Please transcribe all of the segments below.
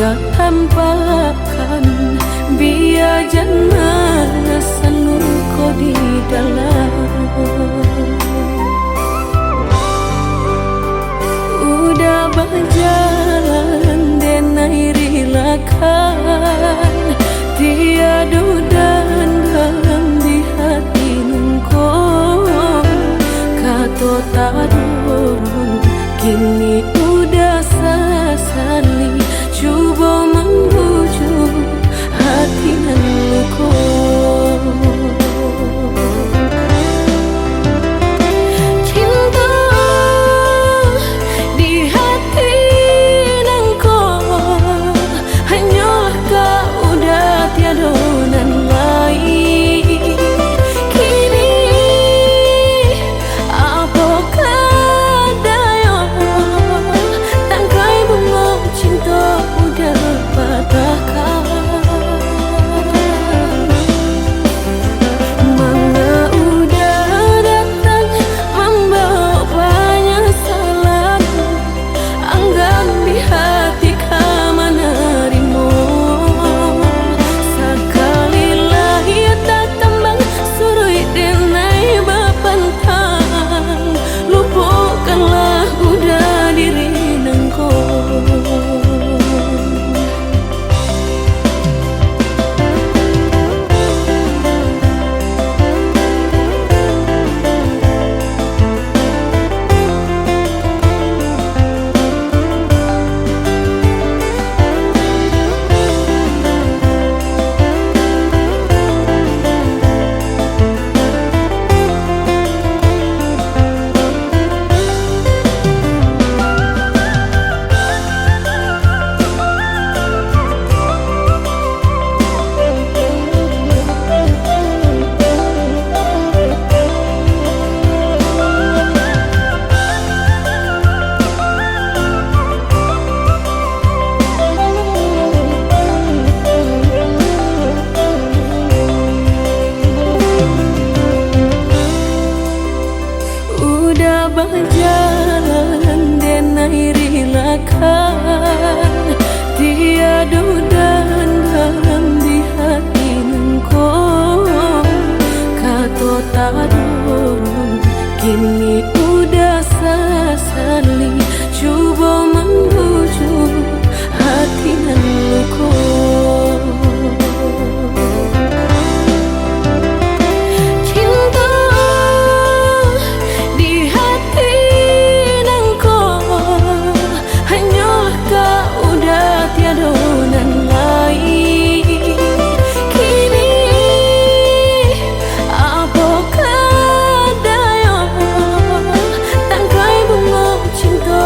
udah tampakkan biar jangan selalu kau di dalam. Udah berjalan dan relakan tiada dan dalam di hati nungko kata tarun kini udah sesali coba membujuk hati nungko. Berjalan dan relakan tiada dan dalam di hati nungko kata tarun kini udah sesali coba membujuk hati nungko. Cinta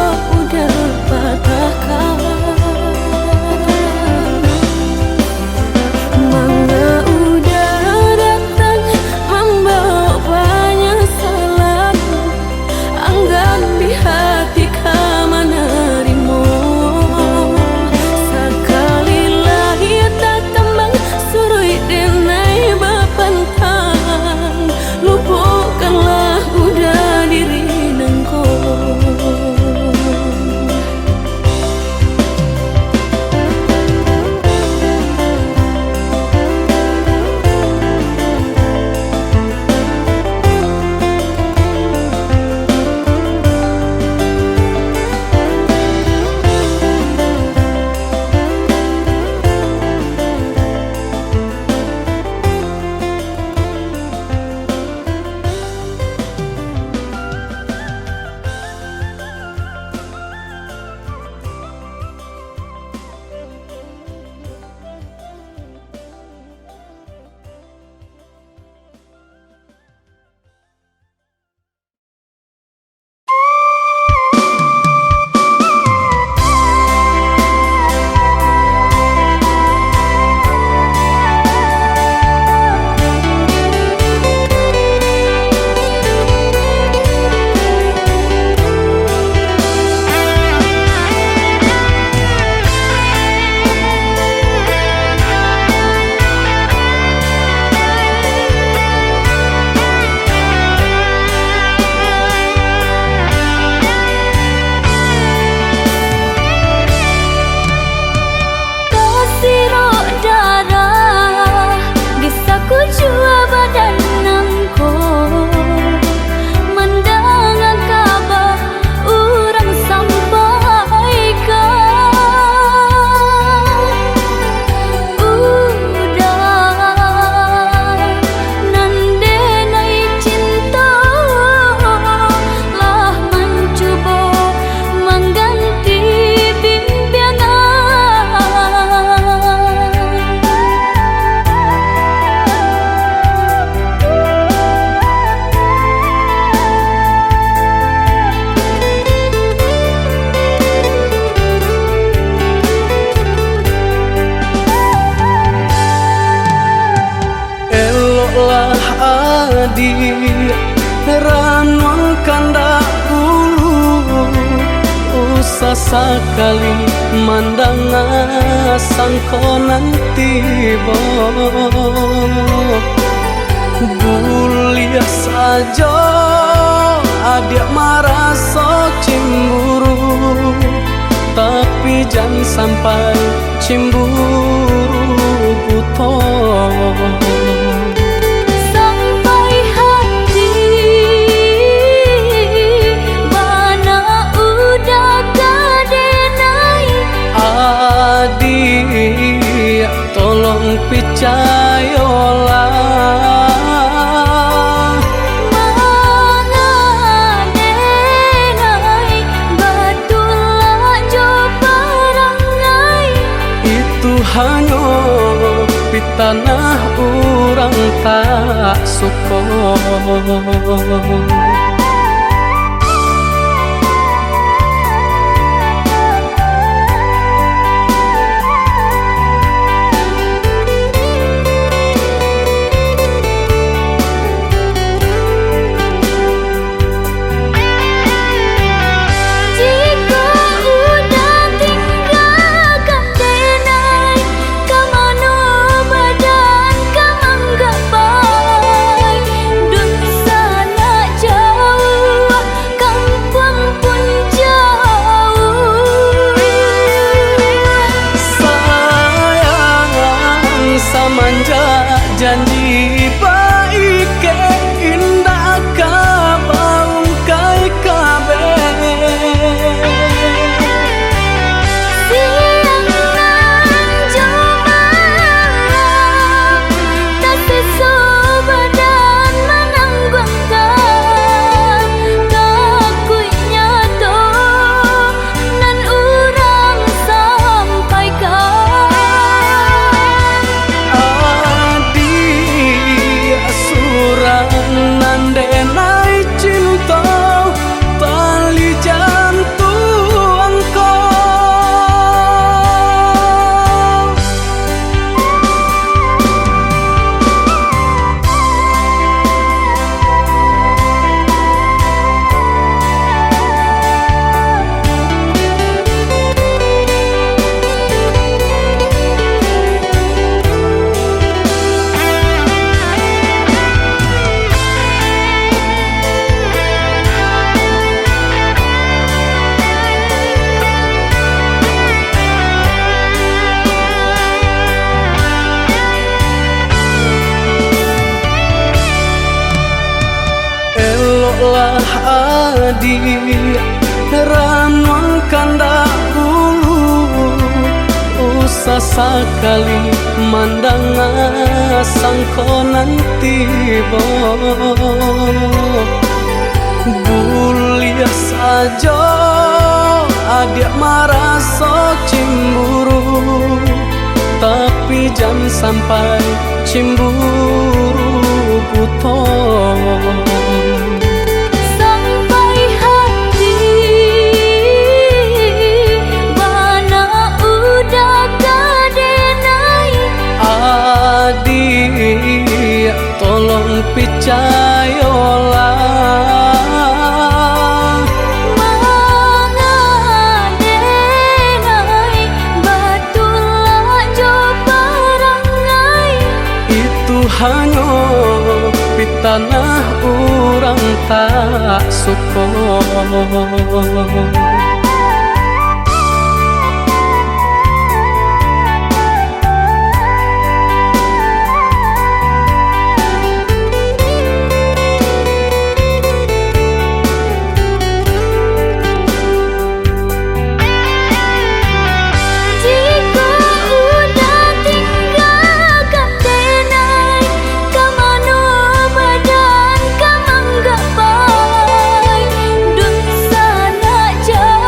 adi ranuang kanda ulu usah sekali mandang sangkonan tiba bulia saja adik merasa cemburu tapi jangan sampai cemburu buta sampai hati mana udah kadenai adik tolong percayalah hanya di tanah orang tak suka. Janji baik ke indah kabang kai kabe siang nan cuma tapi sobadan menanggungkan kakunya to nan urang sampaikan nandenai cinta tali jantung lah adi ranuang kanda ulu usah sekali mandang sangkonan tiba bulia saja adik merasa cemburu tapi jangan sampai cemburu buta tolong percayalah mengadenai batulah jo perangai itu hanya di tanah orang tak suka. Jauh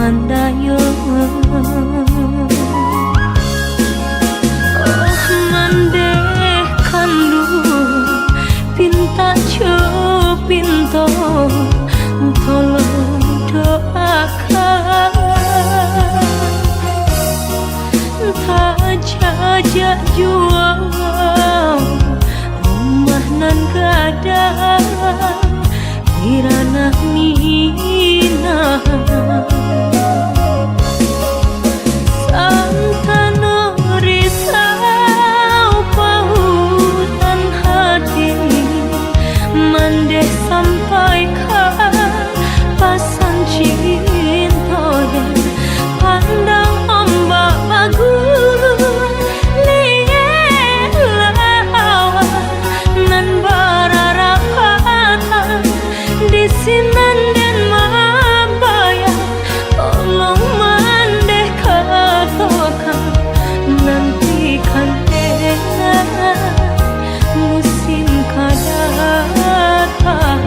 mandayo mandeh kandu pinta jo pinto tolong doakan tak jajak jual rumah nan gadang Iranah Nina Santana risau pautan hati mandeh sampaikan pasan cinta pandang ombak bagus lihat lawan nan bararapatan di sinan dan mabaya tolong mandeh katakan nantikan musim kadatang.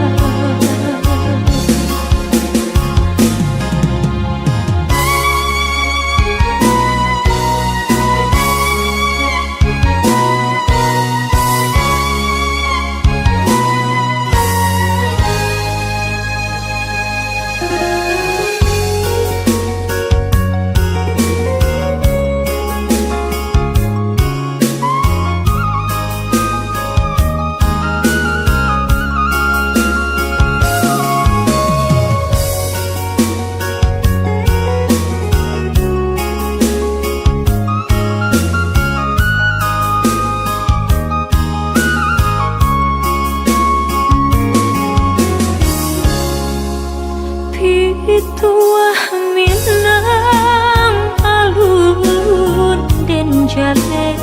Pituah minang alun den jale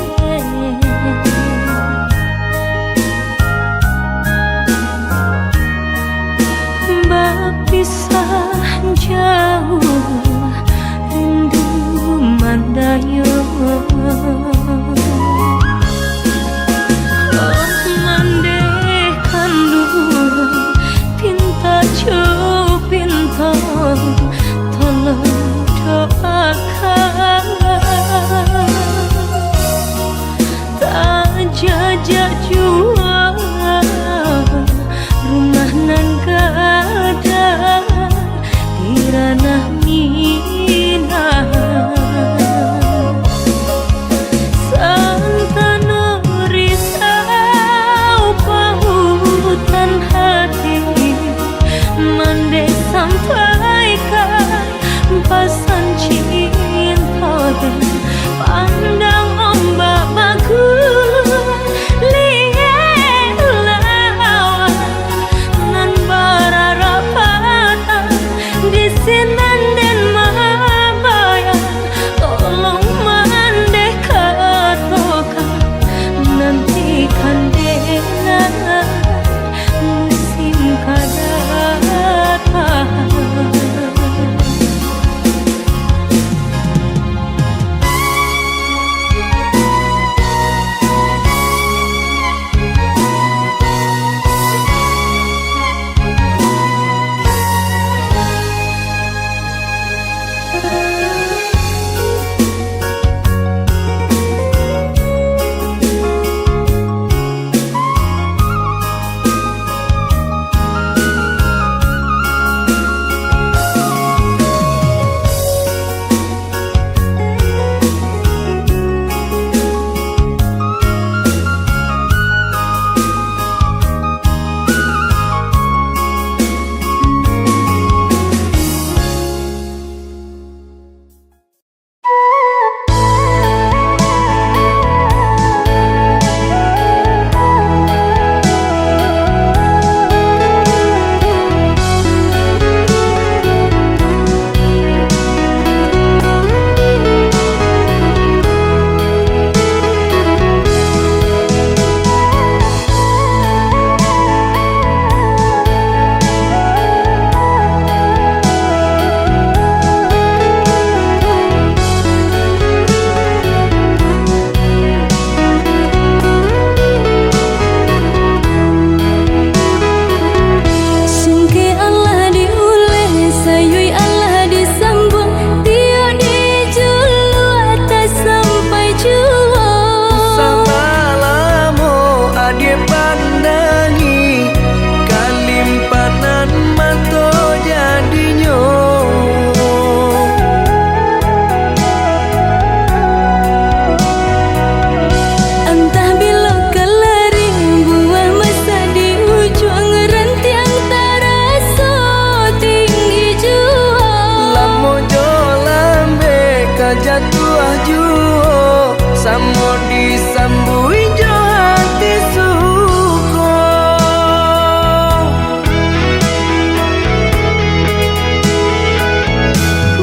bapisah jauh rindu mandayo mandeh kandu pinta jauh pinta tolong doakan tak jajak jual rumah nan gadang di ranah Mina Santana risau pautan hati mandeh sampaikan pasan cinta pandang ombak bagus lihat lawan nan bararapatan di sinan dan samo disambui jo hati suko.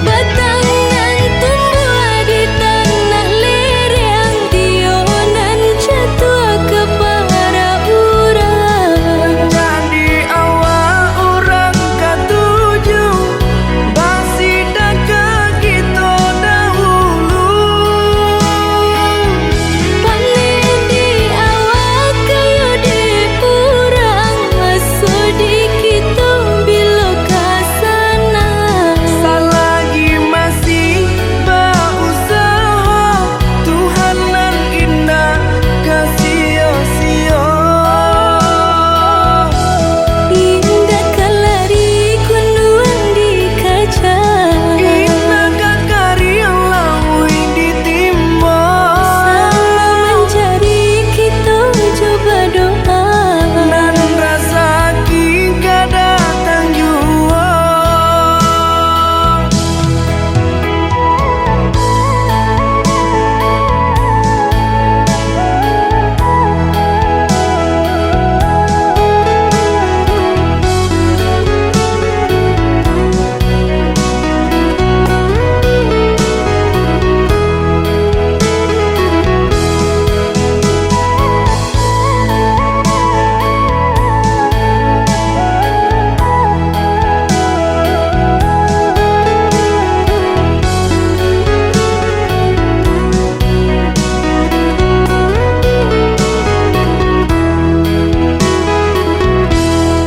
Batangan tumbuh di tanah lereng, tionan jatuh ke para urang. Jadi awak orang katuju basida ke kita dahulu. Panen di awak kayu di urang, masuk di kita bila kasana. Selagi masih berusaha, Tuhanan indah kasih-sia. Indah kelari kunduang di kaca, Indah kakari yang lawi ditimba. sama mencari kita coba doa. Dan rasa kita datang jua.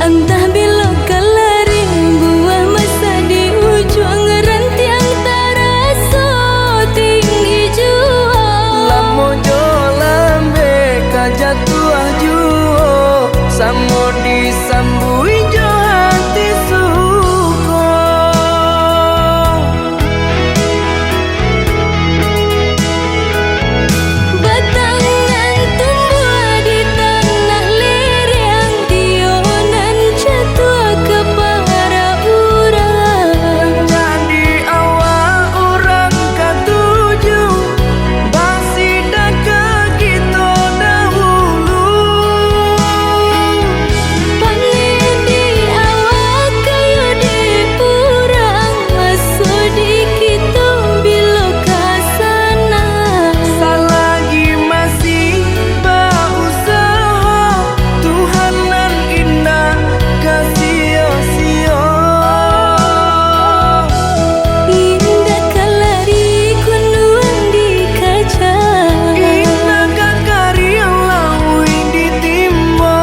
Entah bila kelari buah masa di ujung rantiang terasa tinggi jua. Lamo jo lambe kajatuah juo, samo disambui jo hati suko. Batangan tumbuh di tanah lereng, tionan jatuh ke para urang. Jadi awak orang katuju basida ke kita dahulu. Panen di awak kayu di urang, masuk di kita bila kasana. Selagi masih berusaha, Tuhanan indah kasih-sia. Indah kelari kunduang di kaca, Indah kakari yang lawi ditimba.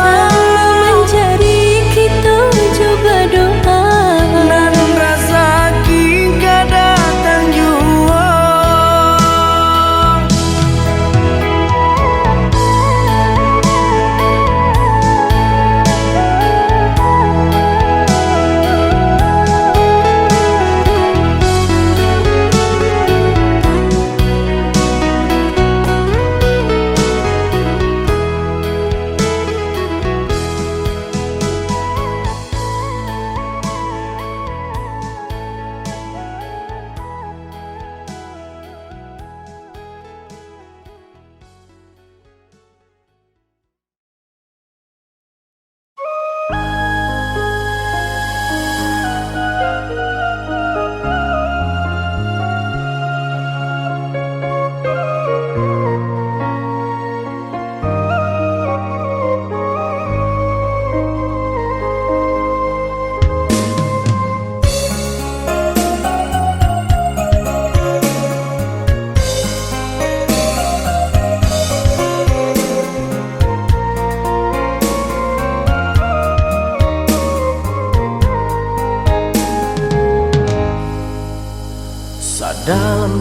sama mencari kita coba doa. Dan rasa kita datang jua.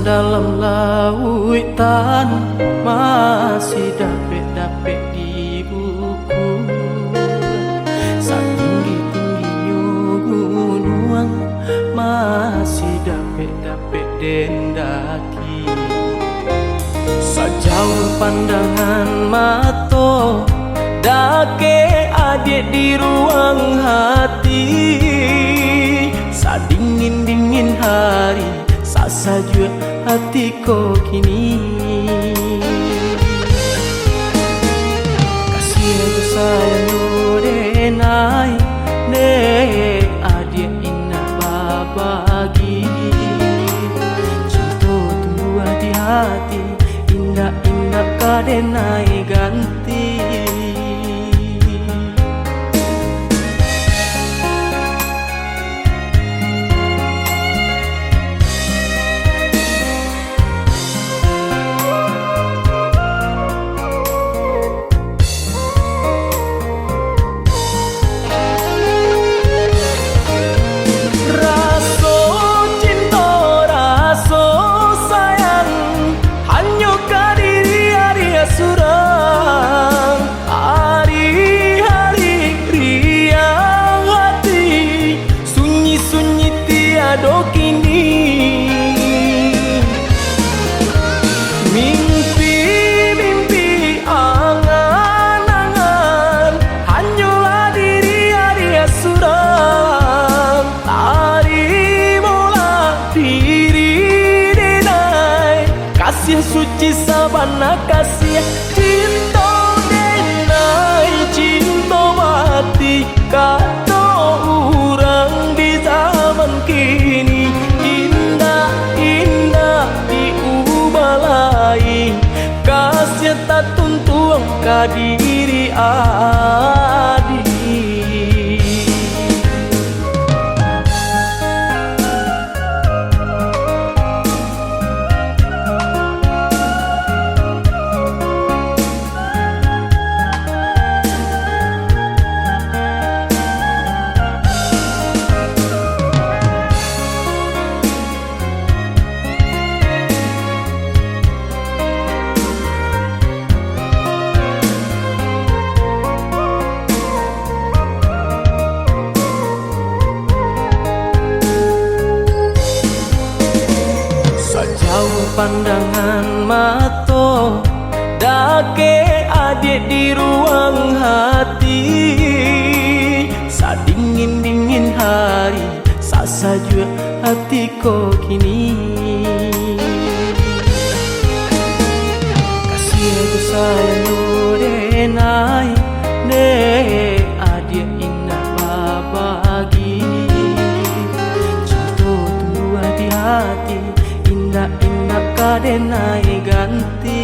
Dalam lautan masih dapet-dapet di buku. Satinggi-tingginya gunung masih dapet-dapet dendaki. Sejauh pandangan mata dake adik di ruang hati. Sadingin-dingin hari saja hatiku kini. sayang no denai ne adia inna babagi cinta tua di hati indah kadenai ganti. Mimpi angan-angan hanyalah diri adia suram. Tari mola diri denai kasih suci sabana kasih cinta denai cinta mati kata orang di zaman kini indah diubalai kasih tak tuntung ke diri adi. Jauh pandangan mata dake adik di ruang hati sadingin-dingin hari sasajua hatiku kini kasih aku sayang no denai ne adik indah babagi cinta tua di hati indah kadenai ganti.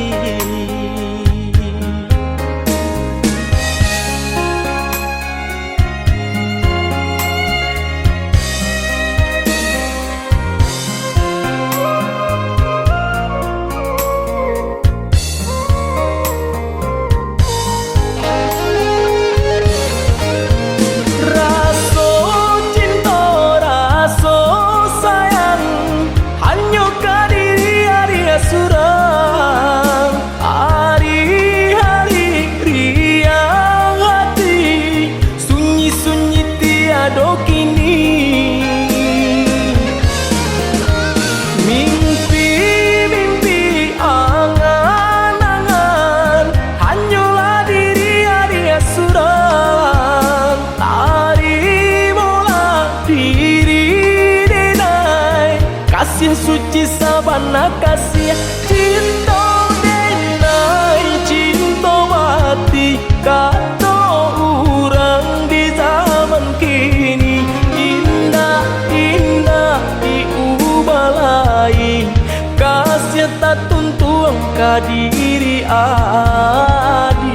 Mimpi angan-angan hanyalah diri adia suram. Tari mola diri denai kasih suci sabana kasih cinta denai cinta mati kata orang di zaman kini indah diubalai kasih tak tuntung ke diri adi.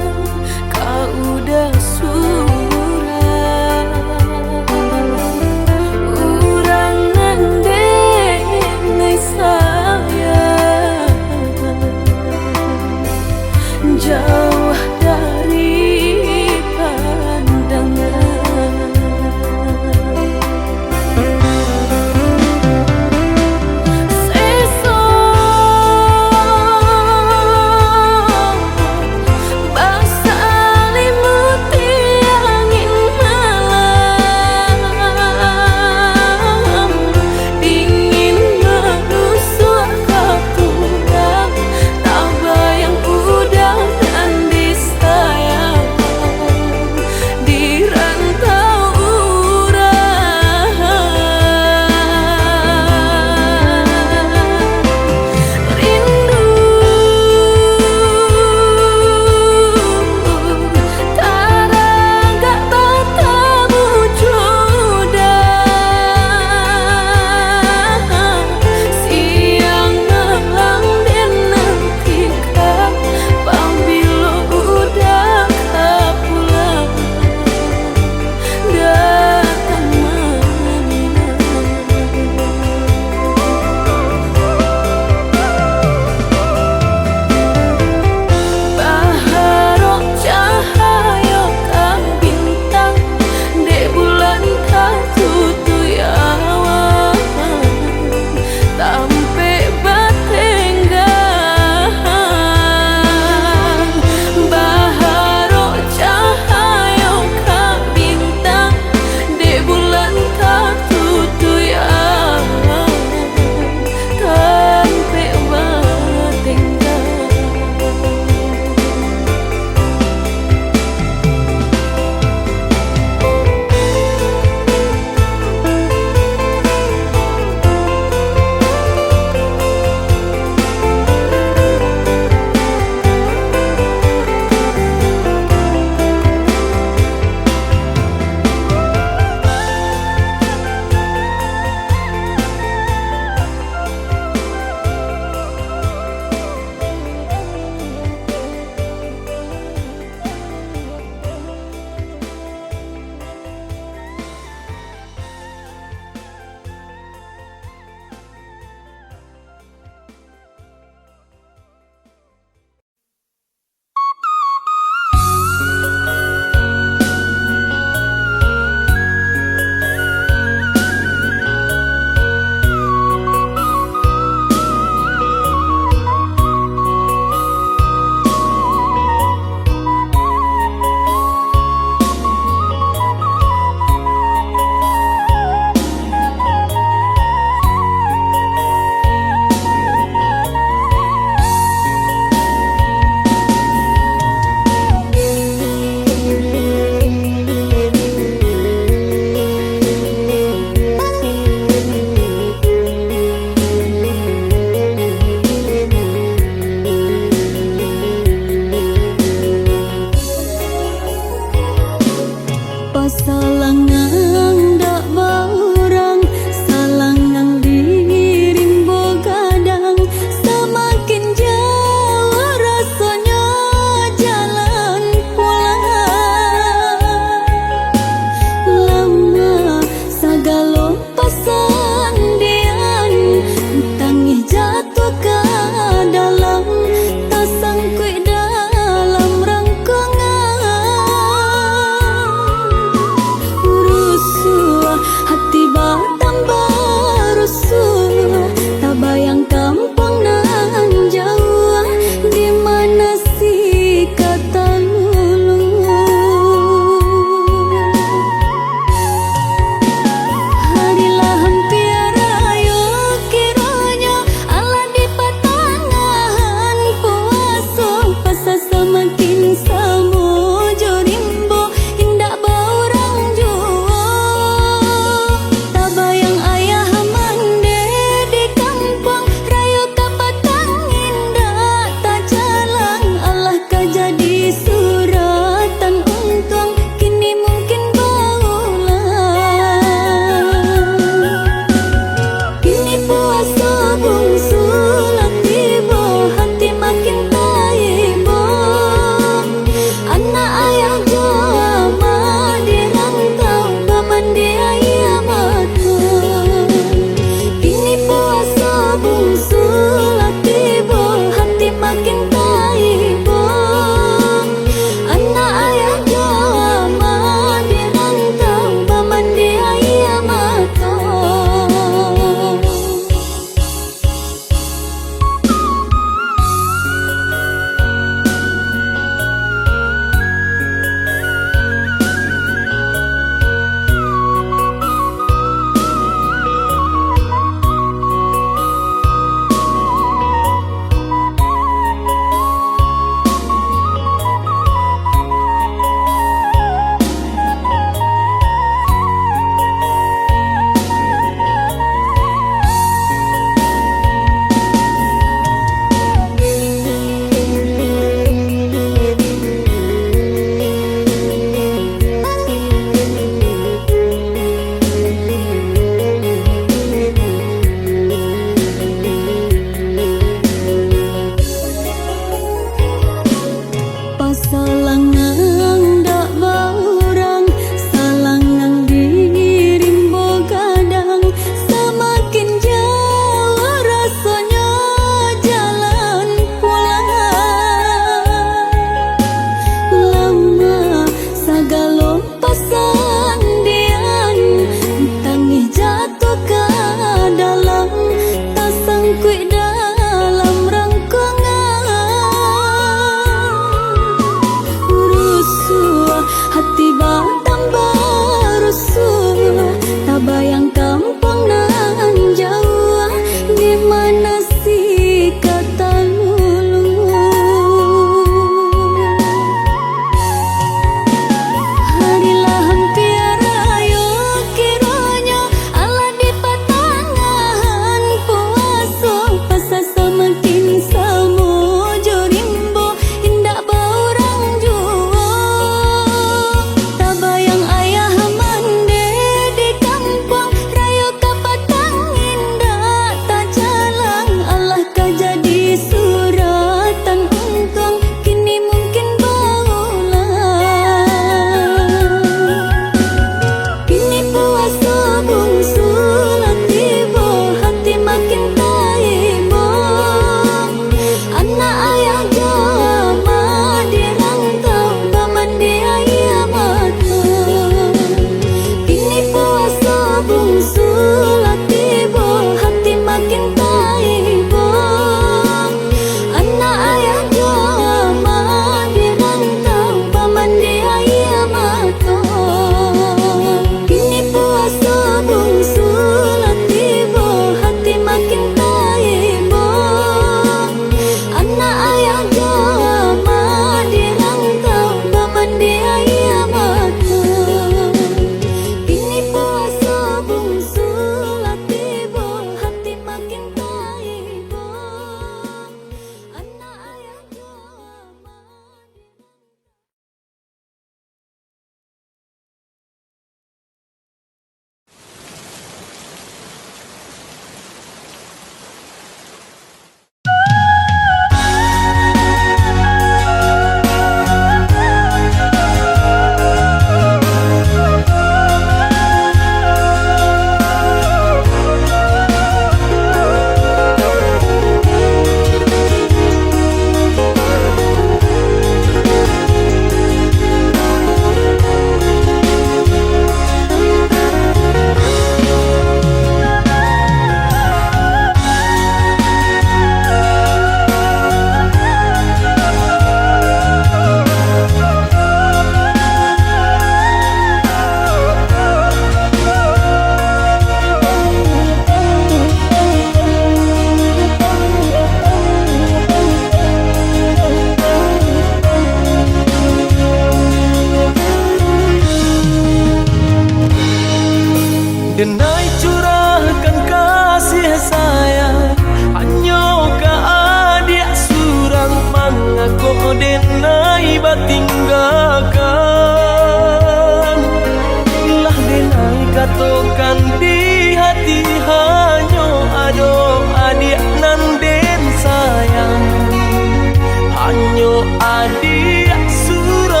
adik surau.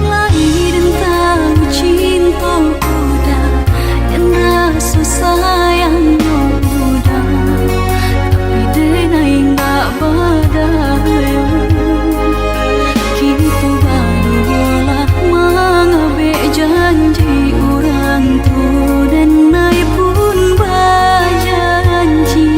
Lahir dan tahu cinta udah dan rasa sayangnya udah, tapi denai nggak berdaya. Kita baru bola mengabe janji orang tua dan naik pun berjanji.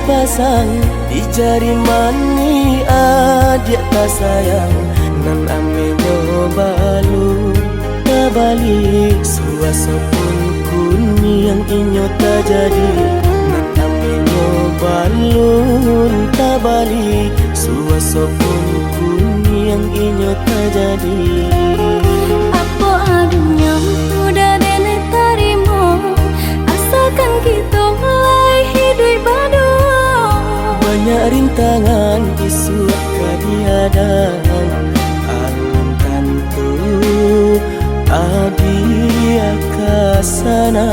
pasang di jari mani adik tak sayang nan ame nyobalu tabali suasa pun kuni yang inyo tak jadi nan ame nyobalu tabali suasa pun kuni yang inyo tak jadi. Apa adanya udah dene tarimo asalkan kita mulai hidup baru. Banyak rintangan isu kadiadaan alun tantu adia kasana.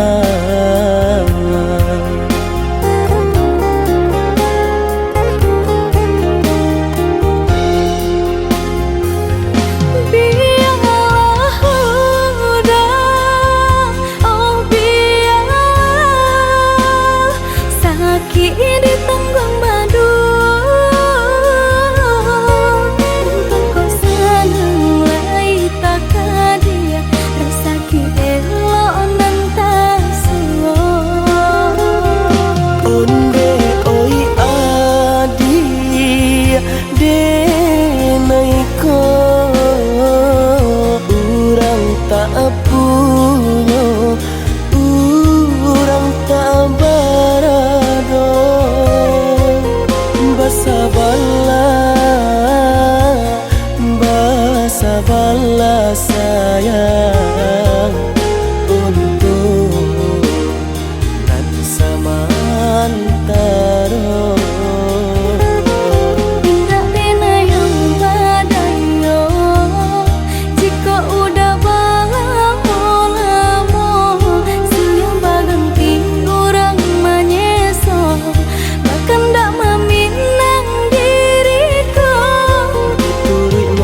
Sabarlah sayang untuk nan samantara. Tidak pernah yang badayo jika udah lamo siang berganti orang menyeso bahkan tak meminang diriku. Turut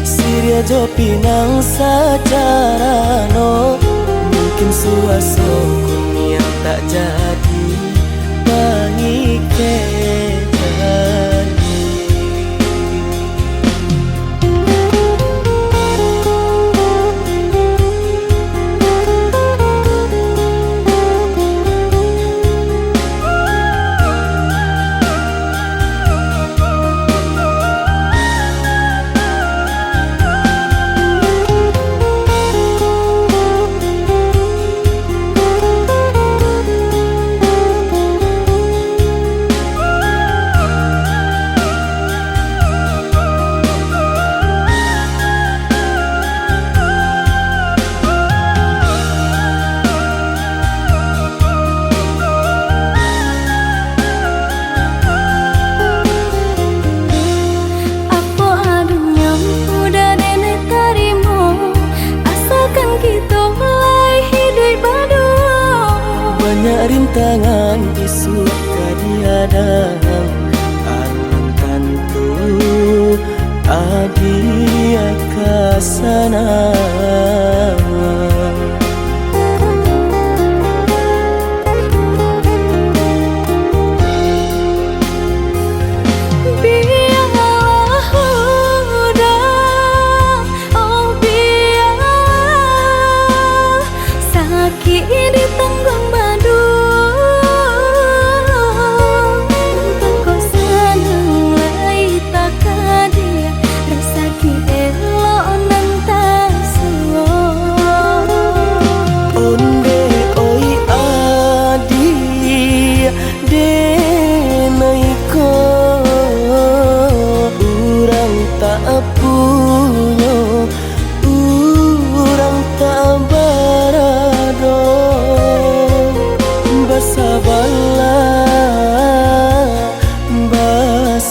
Siria jo pinang secara no mungkin suaso kun yang tak jadi mengikat. Banyak rintangan isu kadiadaan alun tantu adia kasana.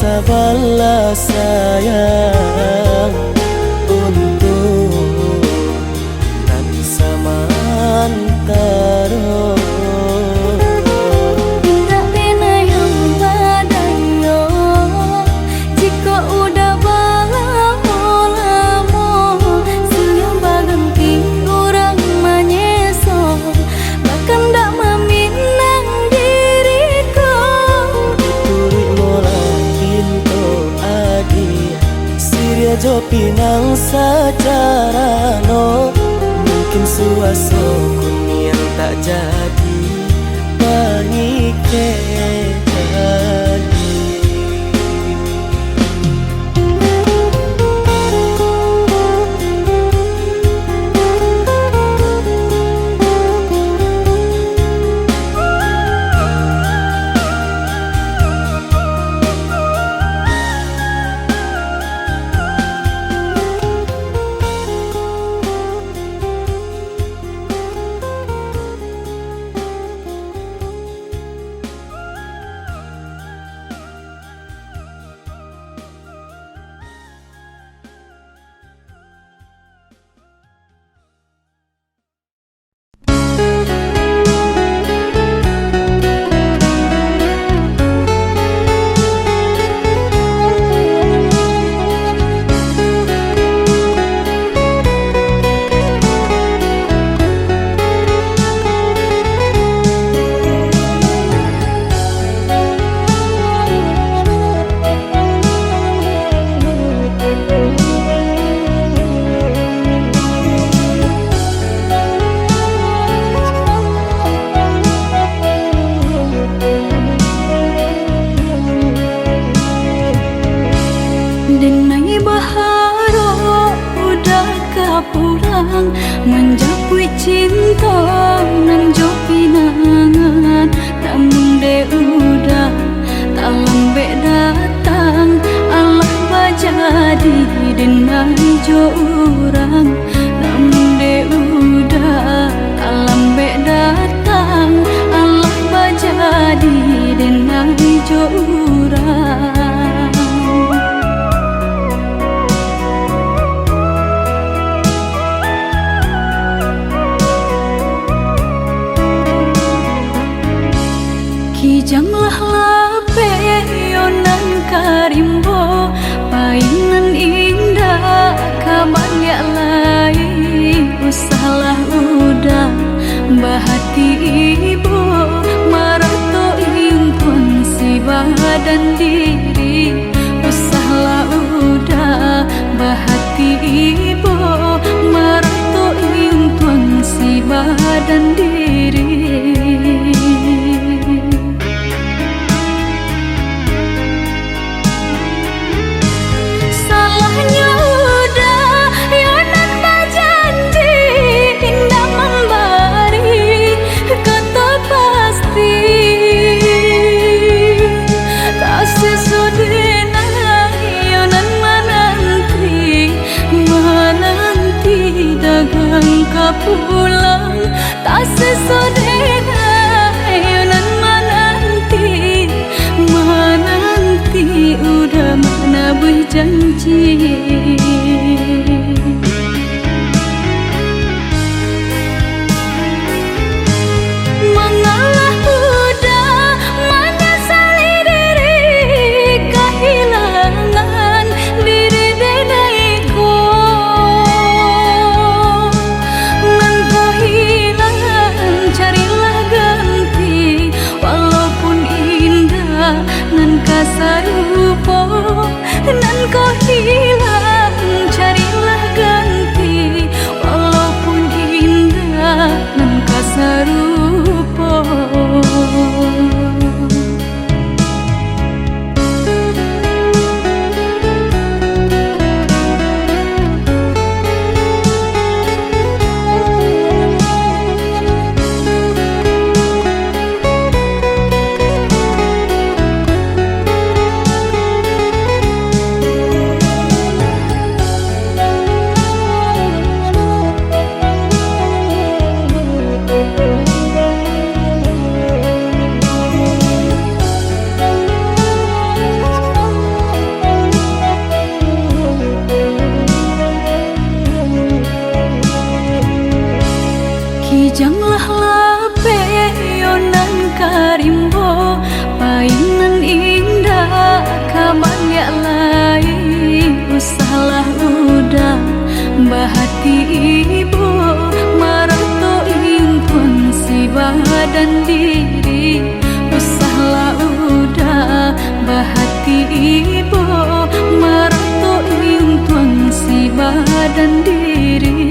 Sabarlah sayang untuk nan samantara. Tidak pernah yang badayo jika udah lamo siang berganti orang menyeso bahkan tak meminang diriku. Siria jo pinang secara no mungkin suaso kun yang tak jadi Denai baharo udah kapulang menjapui cinta nan jo pinangan, namun de udah tak lambe datang Allah bajadi denai jo urang, namun de udah tak lambe datang Allah bajadi denai jo urang. Kijanglah lape yonan karimbo, painan indah kabarnya lain, usahlah udah bahati ibu marato impun si badan diri, usahlah udah bahati ibu marato impun si badan diri. Pulang tak sesodena yonan menanti udah mana berjanji. Mengalah udah menyesali diri kehilangan diri denaiku. Nan kasarupo nan kau hilang, carilah ganti walaupun indah nan kasarupo. Kijanglah lape yonan karimbo, painan indah kabarnya lain, usahlah udah bahati ibu marato impun si badan diri, usahlah udah bahati ibu marato impun si badan diri.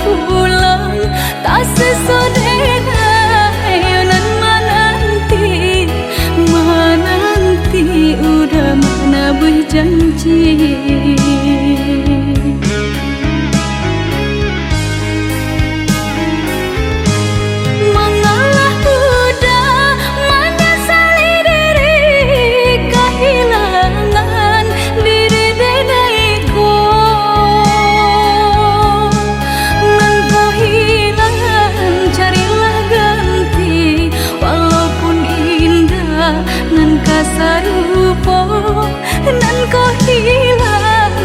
Pulang tak sesodena yonan menanti udah mana berjanji. Mengalah udah menyesali diri kehilangan diri denaiku. Nan kasarupo nan kau hilang,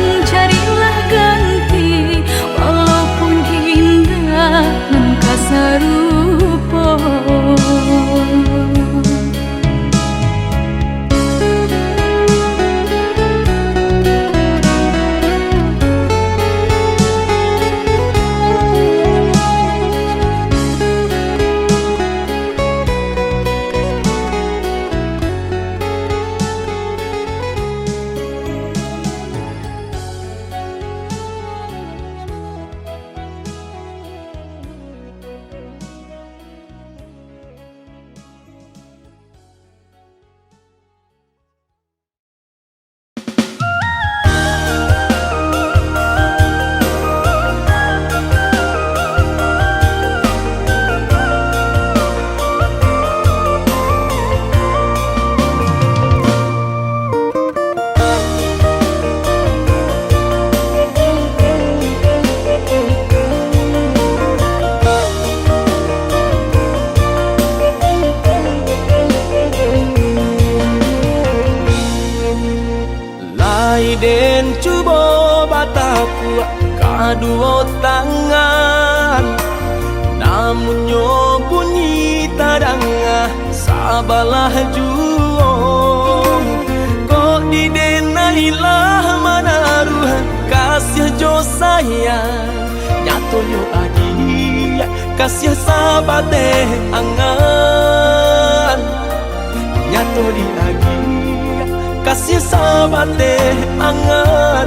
Ai den cuba bataku kadua tangan, namun nyo bunyi tadangah sabalah juong. Kok di denailah manaruh kasih jo sayang, nyatonyo adi kasih sabate angan, nyato di lagi kasih sabate angan.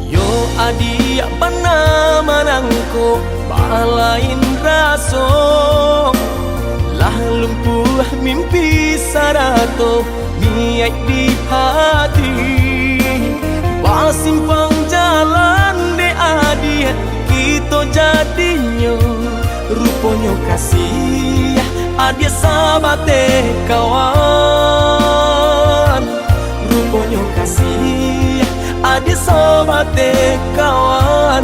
Yo adi pana manangko balain raso, lah lumpuh mimpi sarato niat di hati. Simpang jalan de adi kita jadinya, rupanya kasih adia sabate kawan, rupanya kasih adia sabate kawan.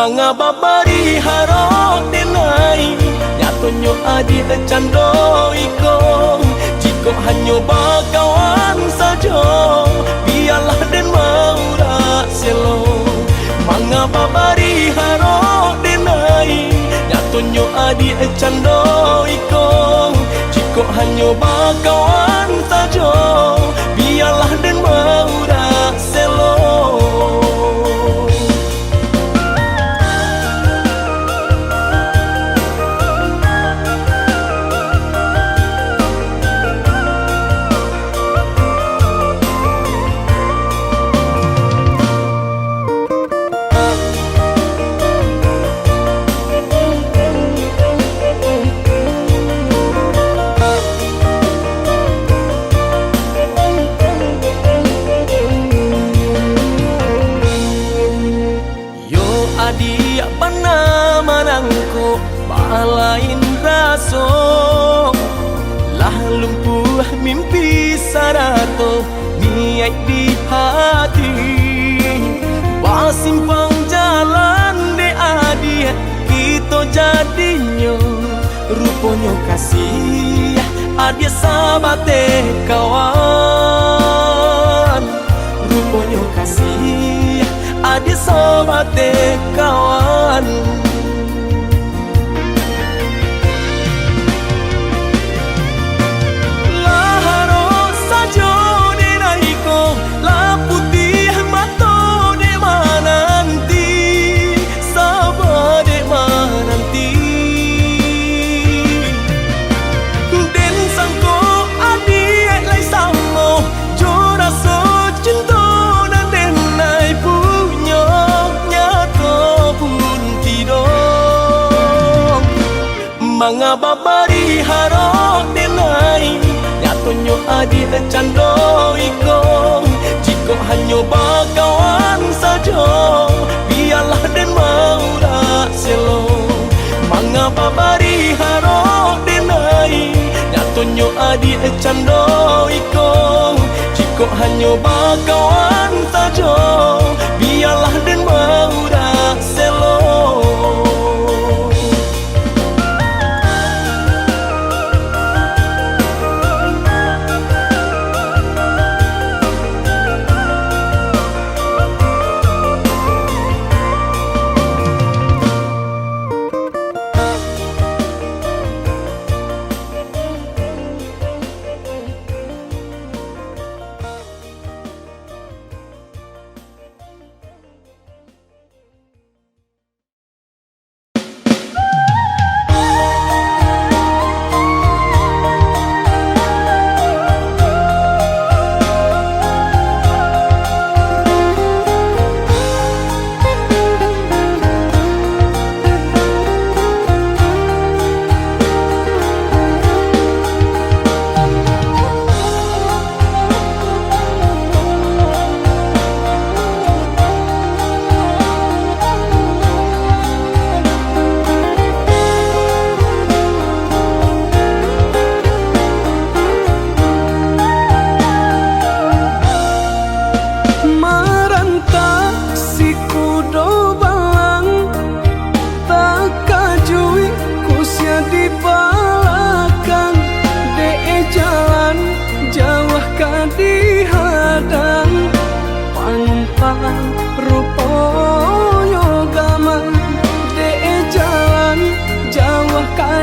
Mga babari harok denai, nyatonyo adi cando iko. Jika hanya bakawan saja, biarlah den maura selo. Mga babari harok denai, nyatonyo adi cando iko. Jika hanya bakawan saja, biarlah den maura selo. Adia pana manangko balain raso, lah lumpuh mimpi sarato niat di hati. Simpang jalan de adia kita jadinya, rupanya kasih adia sabate kawan, rupanya kasih adia sabate kawan. Laharo sajo denaiko, la putih mato de mananti, sabade mananti. Den sangko adi lai samo, jora so cinta nan denai punya nyato pun tidong. Mga babari harok denai, nyatonyo adi cando iko. Jika hanya bakawan saja, biarlah den maura selo. Mga babari harok denai, nyatonyo adi cando iko. Jika hanya bakawan saja, biarlah den maura selo.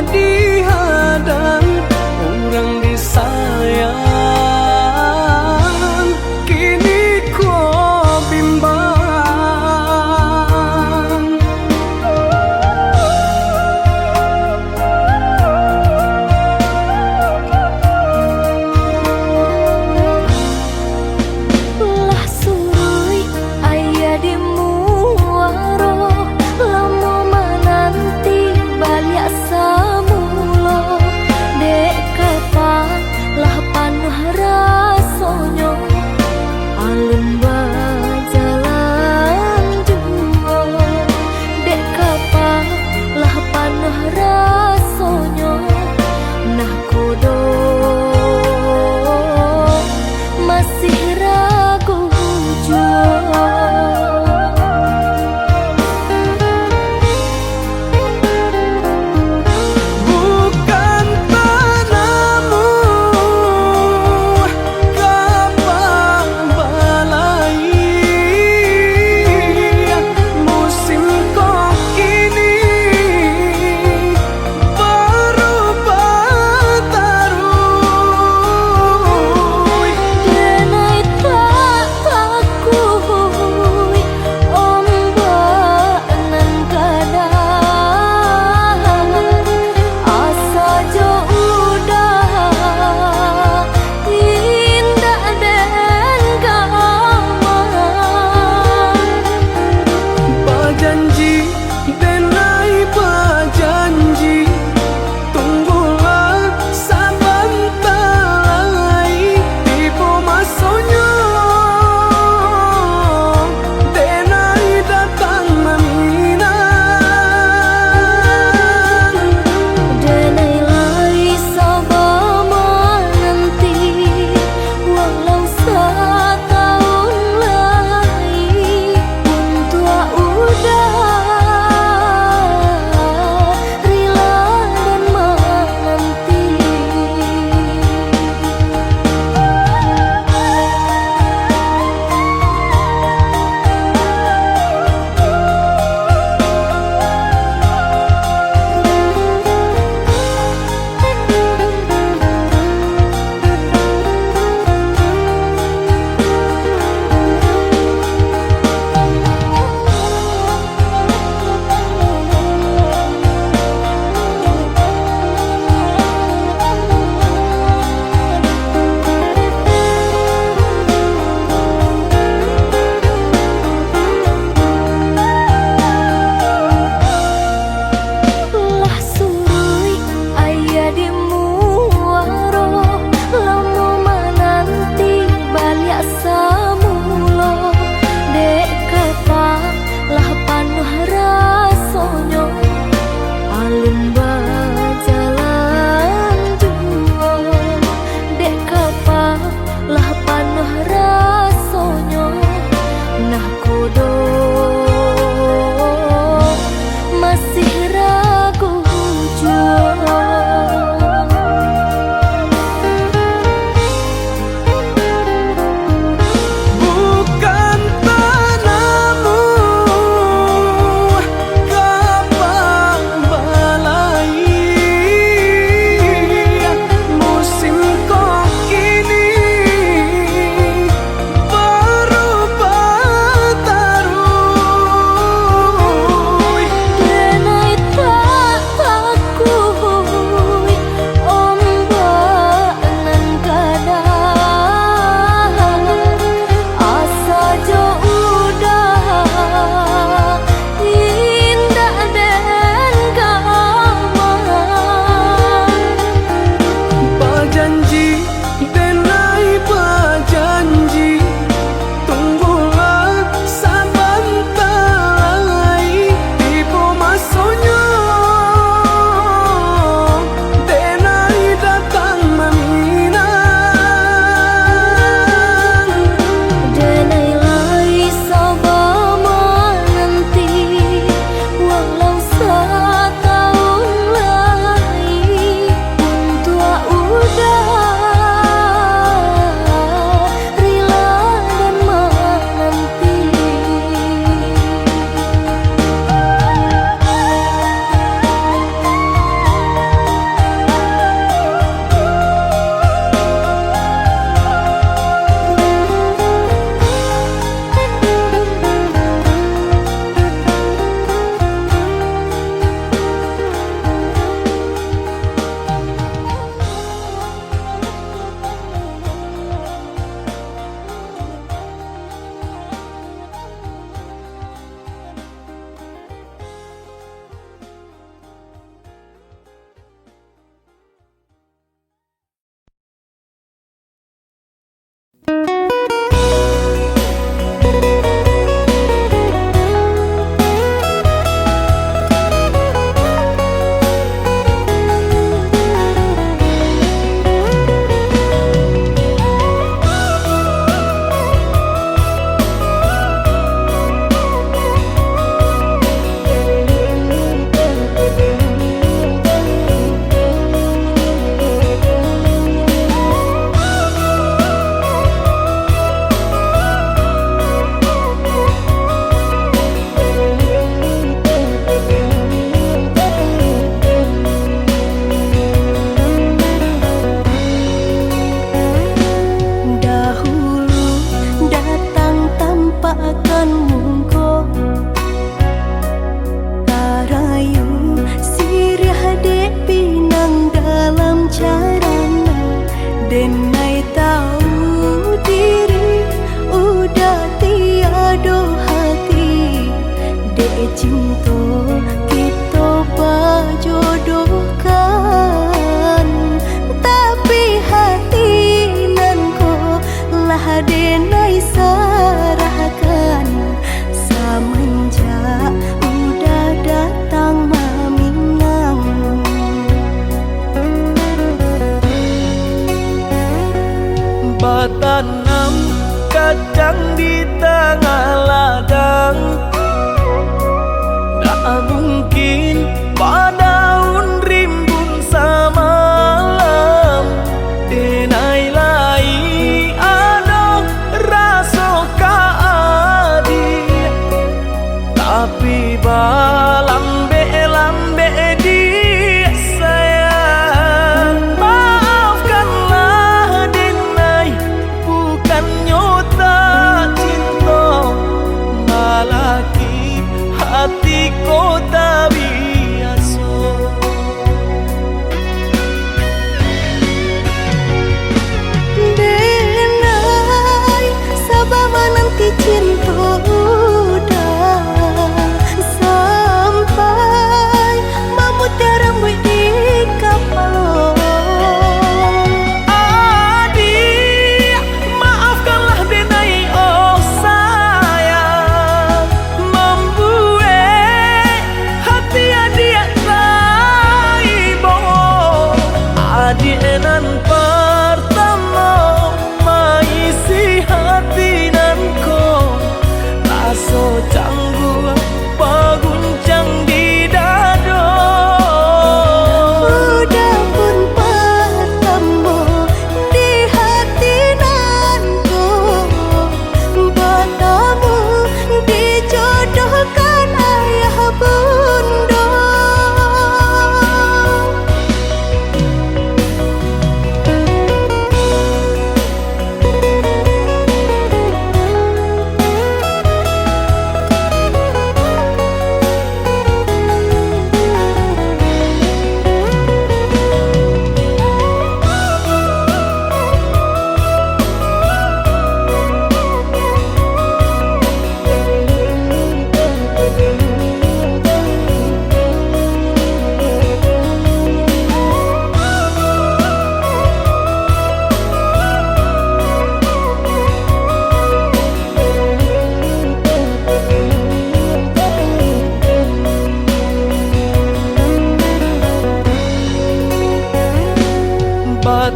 dihadang orang disayang, kini ku bimbang. Lah surui ayah di muaro, lamo menanti balik samula.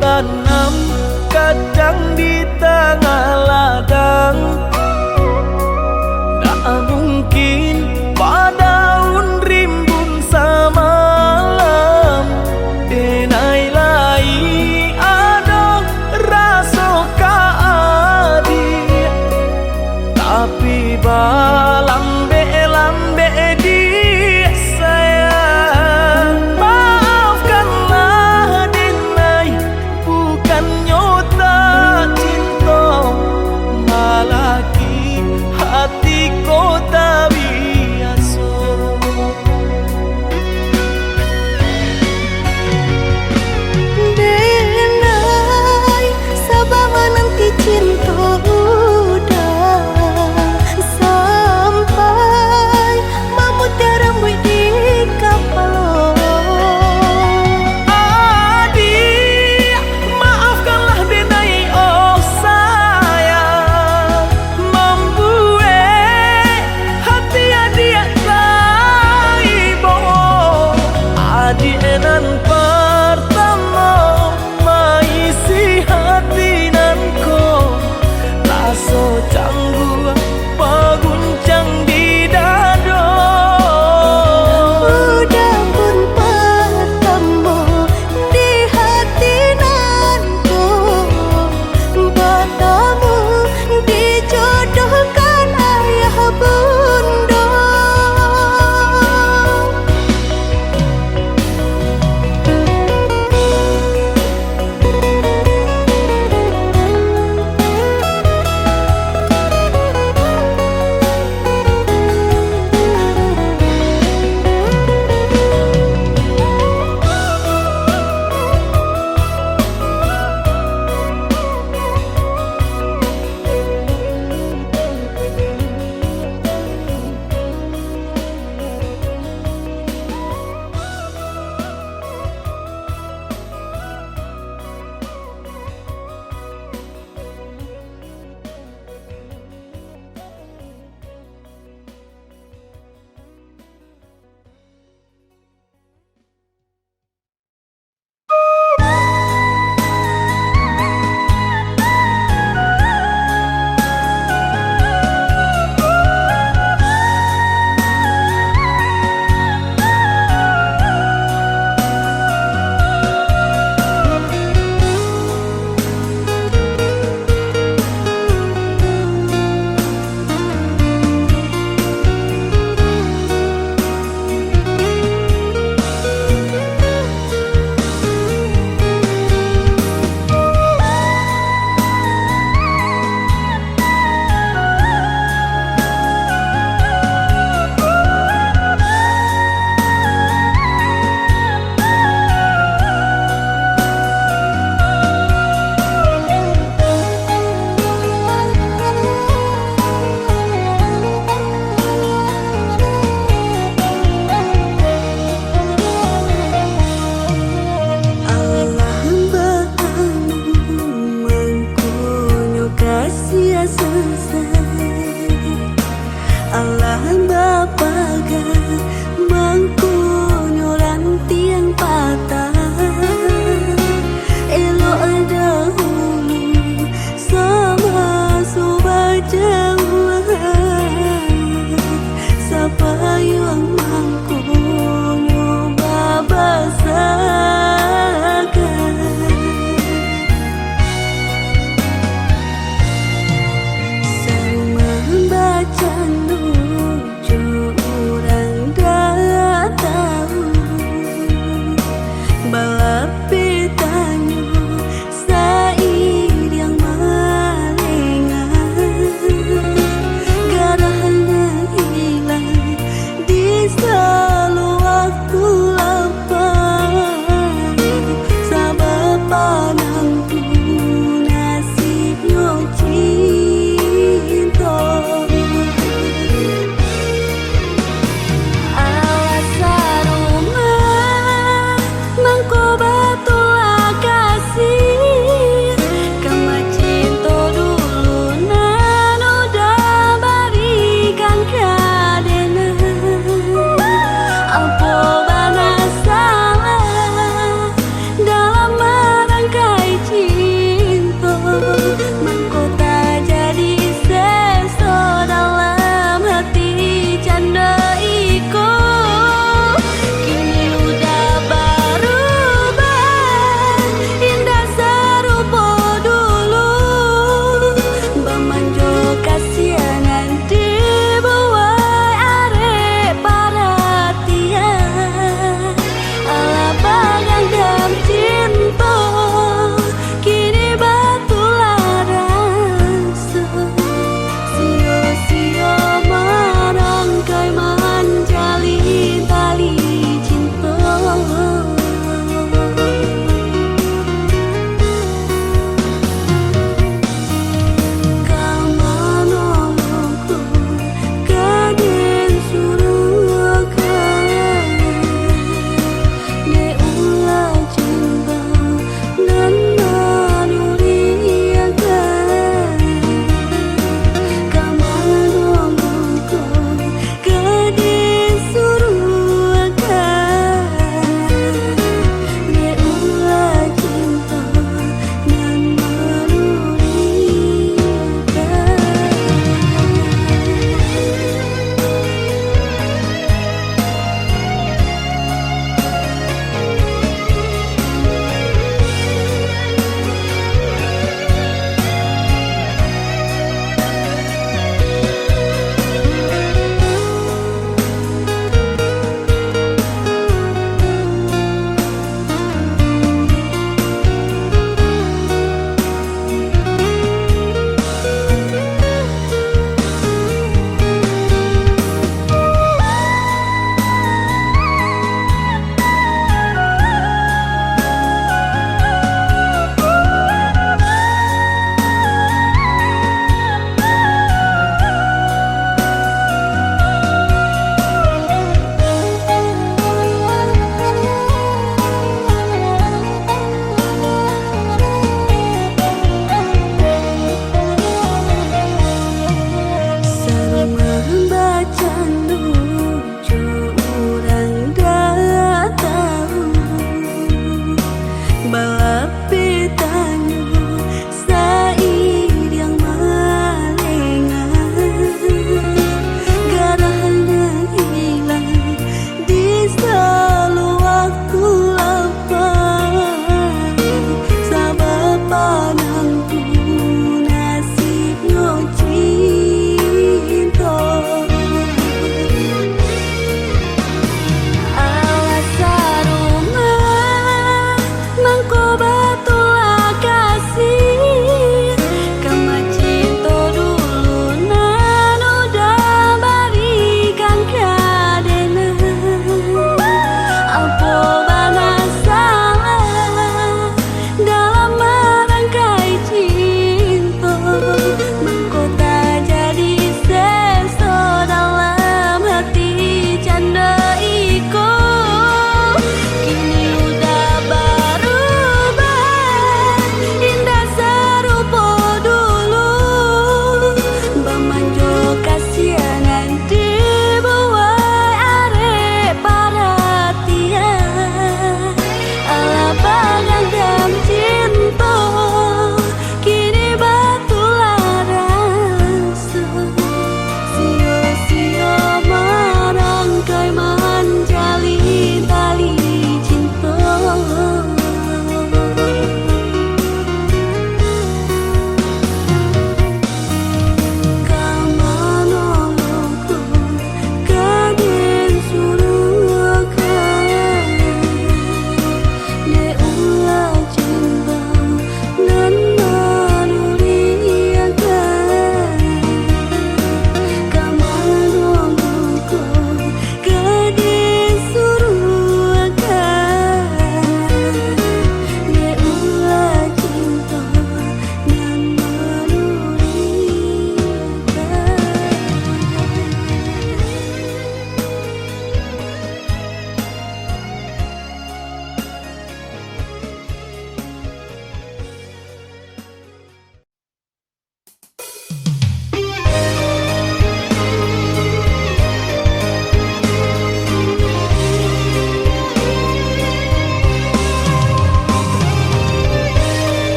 tanam kacang di tengah ladang. Tak mungkin padaun rimbun samalam, denai lai ada rasa kaadi, tapi lambe di sayang. Maafkanlah denai, bukan nyota cinta, malah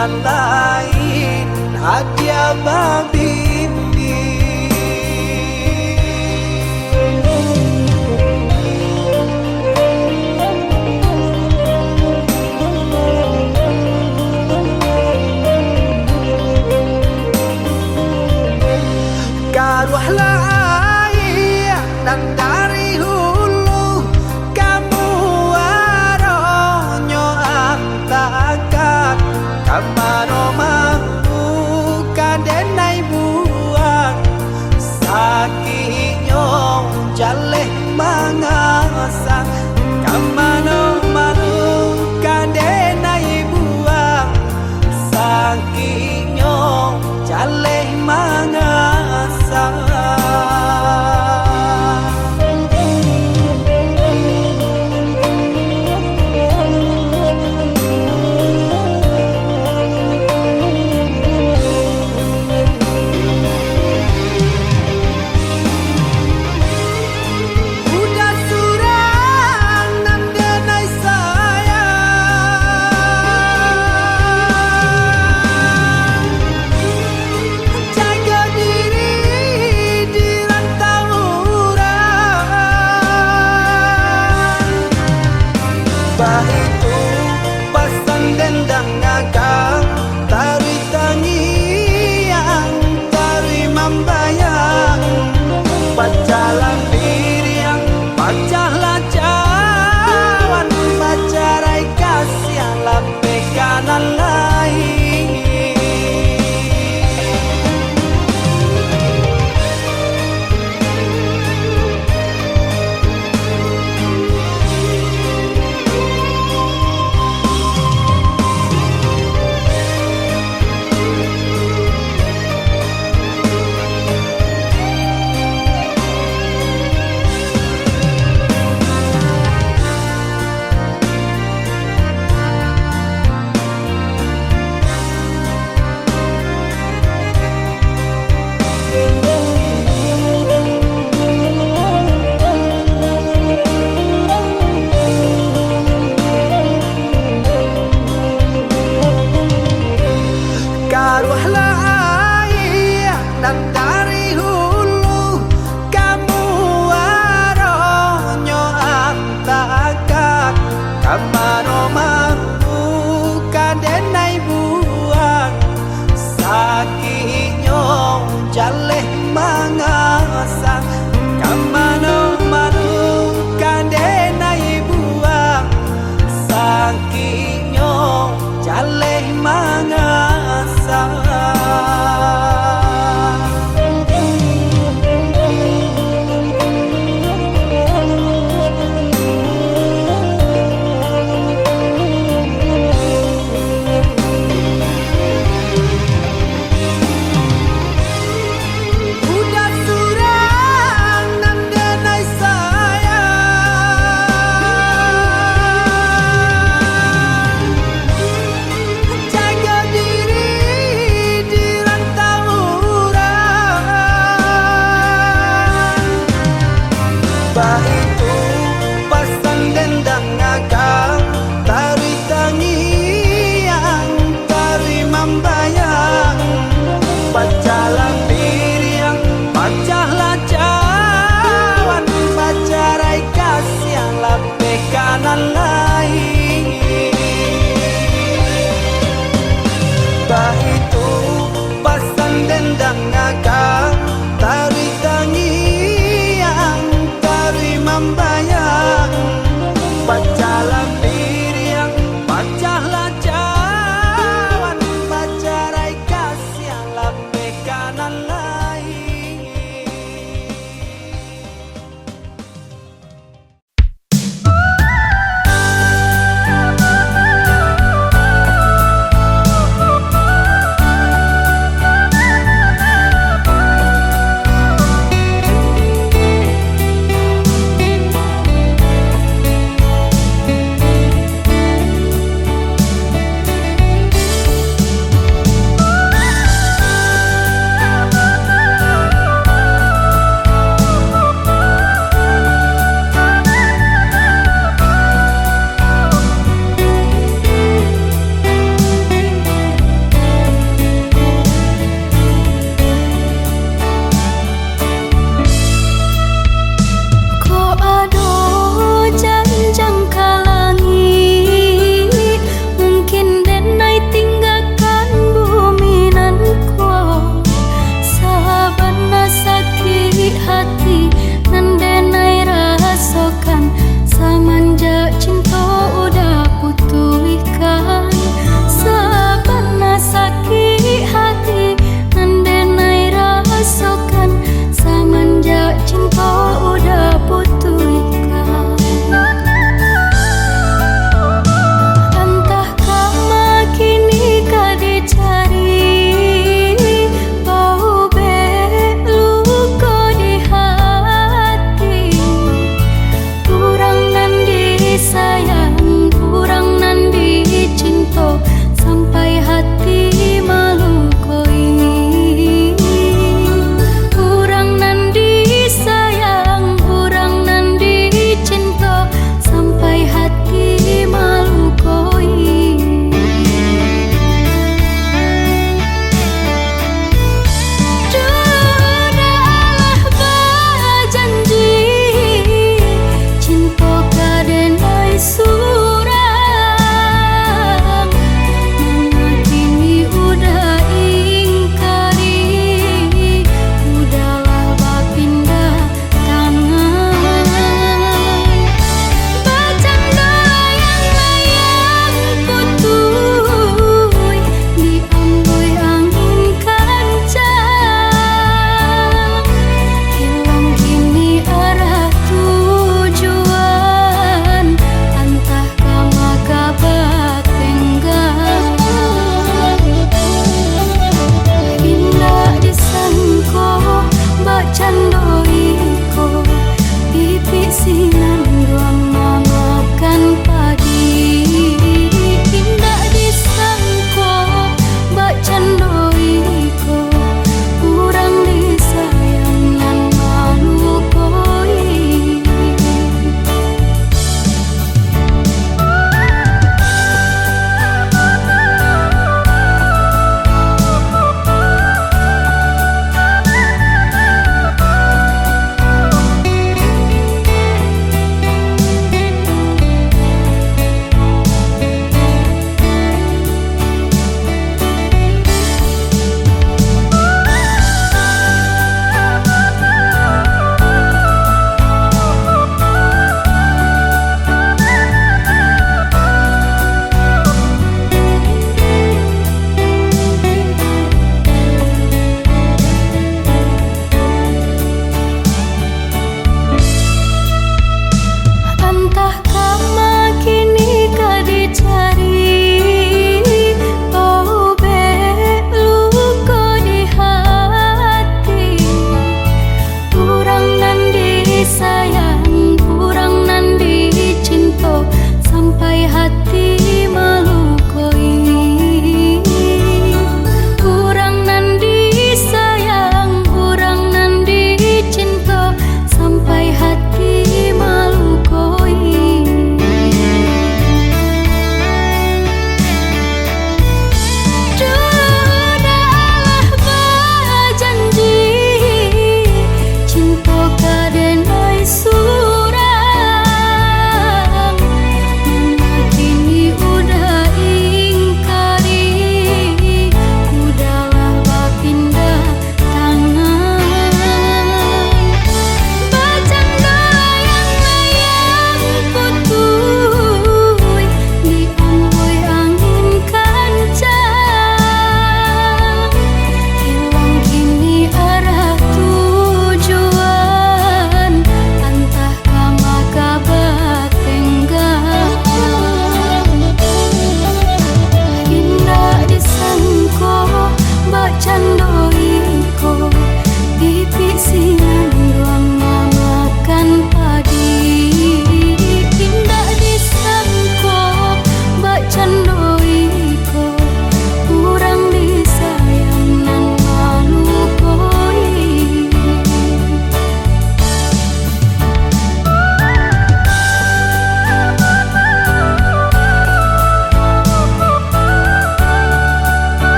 kanan lain adia babimbi. Karuahlah air dan dari hulu kamu aronyo antakan kamano mampu kadenai buang sakitnya jaleh mangasang kamano manu kadenai buang sakitnya jaleh mangasang. Itu pasang dendang agak tari tangiang tari membayang pacalan diri yang pacalah cawan pacarai kasih lape kanan lain. Karuahlah air dan dari hulu kamu aronyo antakan kamano mampu kadenai buang sakitnya jaleh mangasang kamano manu kadenai buang sakitnya jaleh mangasang.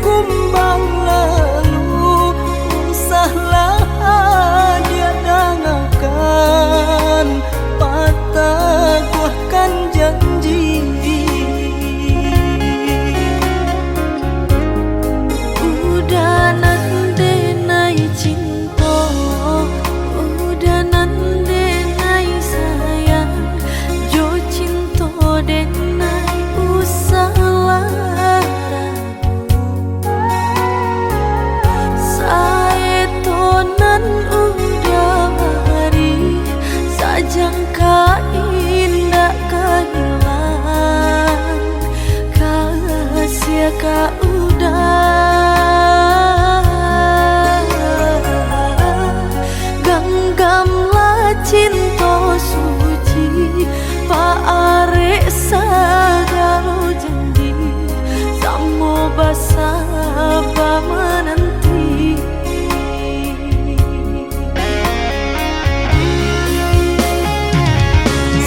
kumbang lalu, usahlah dia dangakan, patahkan janji. Udah nande nai cinta, udah nande nai sayang, jo cinta den nai usah lara. Saetonan udah hari, sajangka indah kehilang, kasih ka udah. Cinta suci Pak Arek sagalo janji, samo basaba menanti.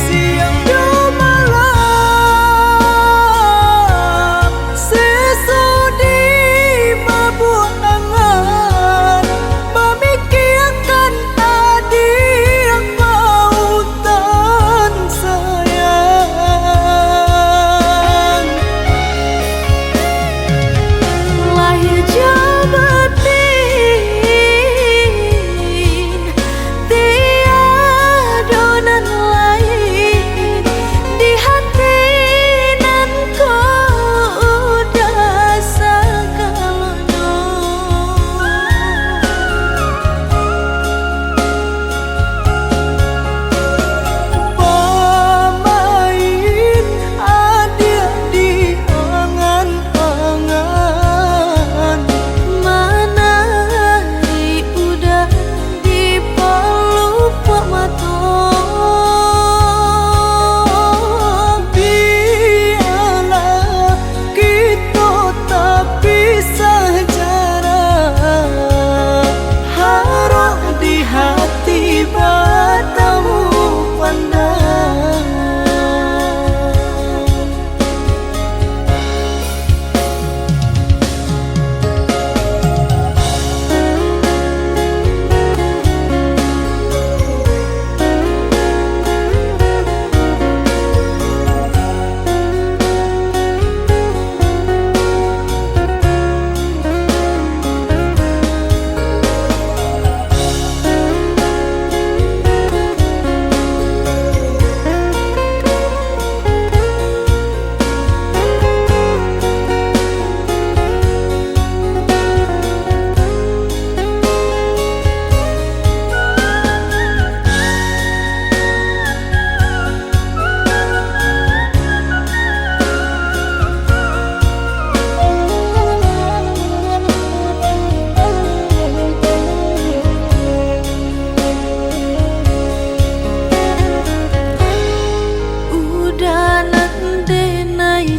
Siang do malam sesudi mabuk angan, memikirkan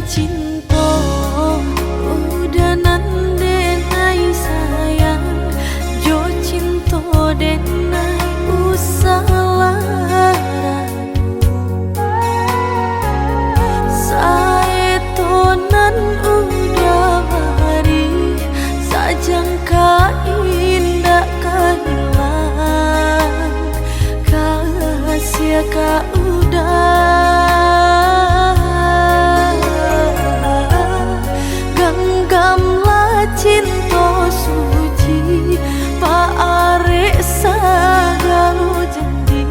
cinta, udah nande nai sayang, jo cinta den nai usah lara. Saetonan udah hari, sajangka indah kehilang, kasih ka udah. Cinta suci Pak Arek sagalo janji,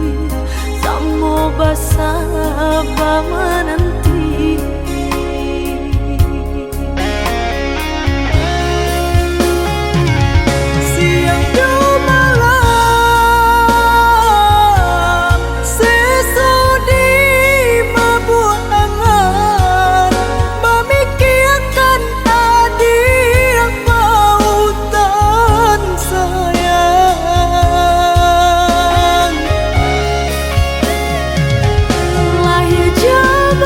samo basaba menanti. Siang do malam sesudi mabuk angan, memikirkan sayang. Lahir jam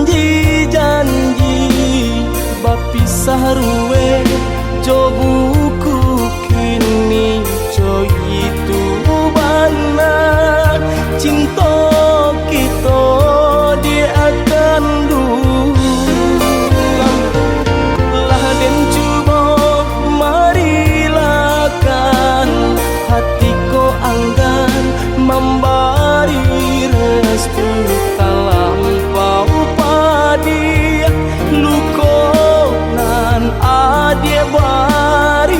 janji-janji bapisah ruwe jo buku kini jo itu bana cinta kita di akan lah den cuba marilakan hatiku anggan memberi restu talampau padi luko nan adie barikan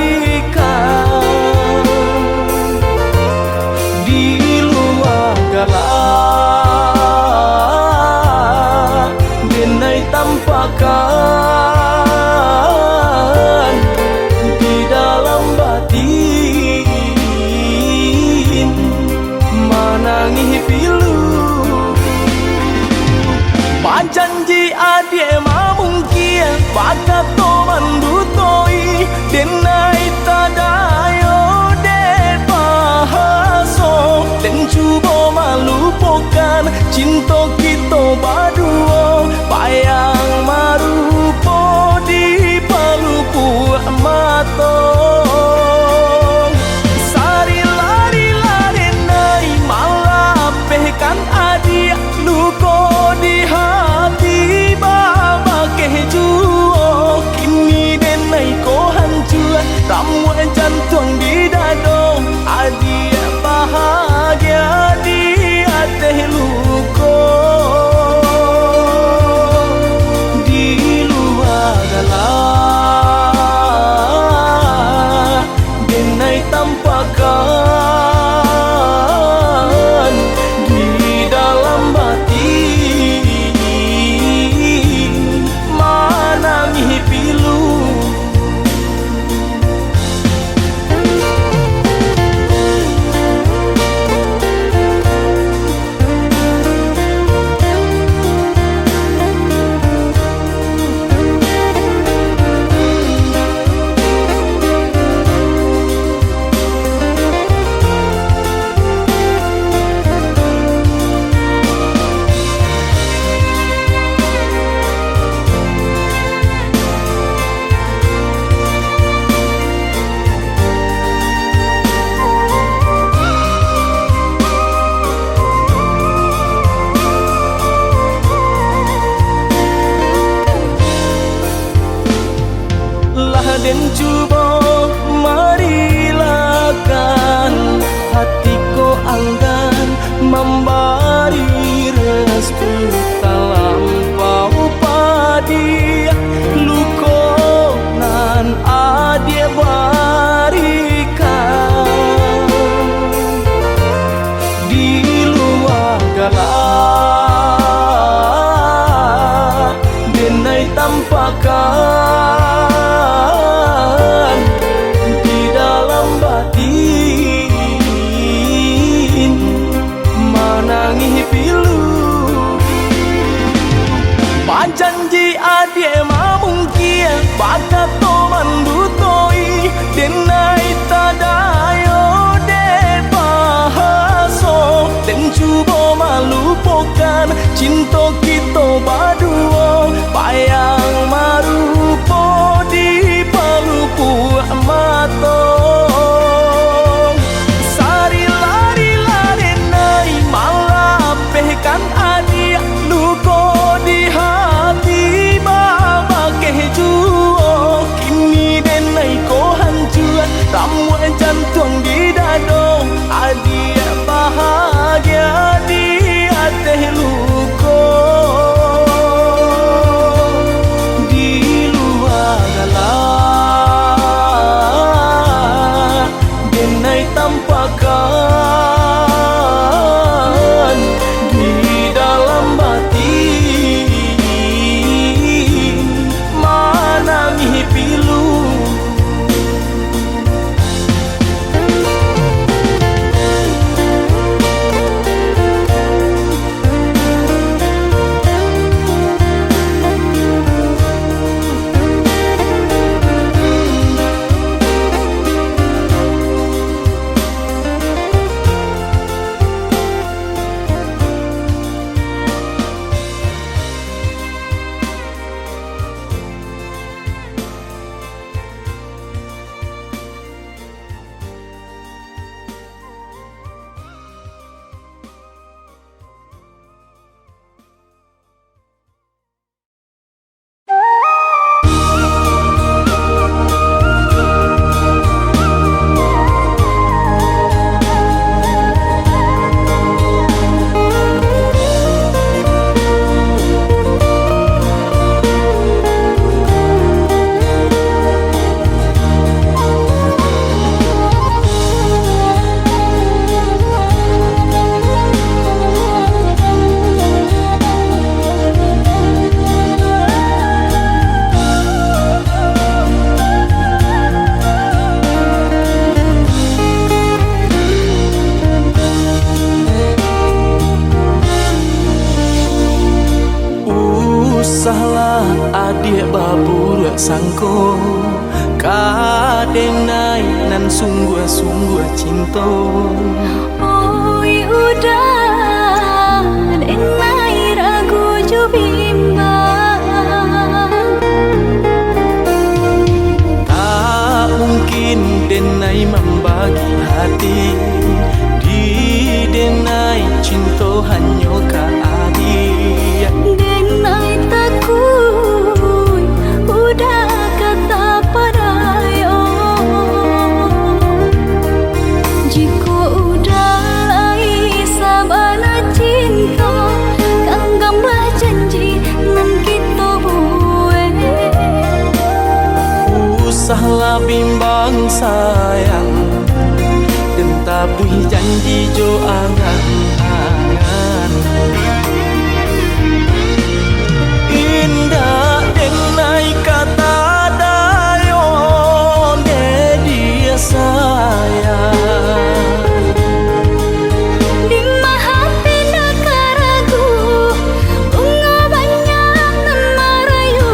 di luar galak denai tampakan di dalam batin manangi pilu janji adie mamungkia baka to mandutoi denai tadayo de pahaso den cubo malupokan cinta kita baduo bayang marupo di palupu mato sari lari nai malapehkan adia luko di hati baba kejuo kini denai ko hancur ramuan jantung di dado adia bahagia di hati luko di luar galak denai tampakan di dalam batin manangi pilu den cuba marilakan hatiku anggan memberi restu talampau padi luko nan adie barikan di luar galak denai tampakan di dalam batin manangi pilu janji adie mamungkia baka to mandutoi denai tadayo de pahaso den cubo malupokan cinta kita baduo bayang marupo di palupu mato sari lari nai malapehkan adia luko di hati baba kejuo kini denai ko hancur ramuan jantung di dado adia bahagia di hati luko Usahlah adik babur sangko kadenai nan sungguh-sungguh cinta. Oi udah denai ragu jo bimbang. Tak mungkin denai membagi hati, di denai cinta hanya ka adik. Denai takut udah kata padayo. Jika udah lai sabana cinta, kanggambah janji nan kita buat. Usahlah bimbang sayang, dan tabui janji jo angan-angan. Indah denai kata dayon de dia sayang. Di hati nak ragu, bunga banyak nan merayu.